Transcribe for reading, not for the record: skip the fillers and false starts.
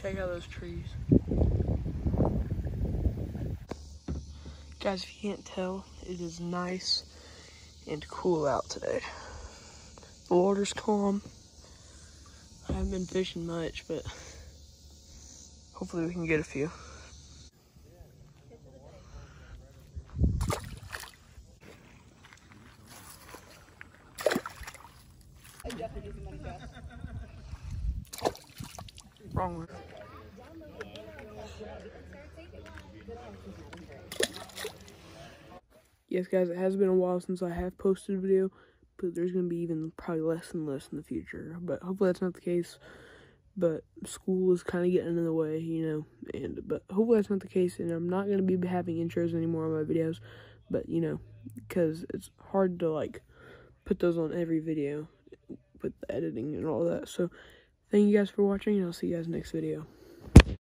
Check out those trees. Guys, if you can't tell, it is nice and cool out today. The water's calm. I haven't been fishing much, but hopefully we can get a few. Wrong one. Yes, guys, it has been a while since I have posted a video, but there's going to be even probably less and less in the future. But hopefully that's not the case. But school is kind of getting in the way, you know. But hopefully that's not the case, and I'm not going to be having intros anymore on my videos. But, you know, because it's hard to, like, put those on every video with the editing and all that. So, thank you guys for watching, and I'll see you guys next video.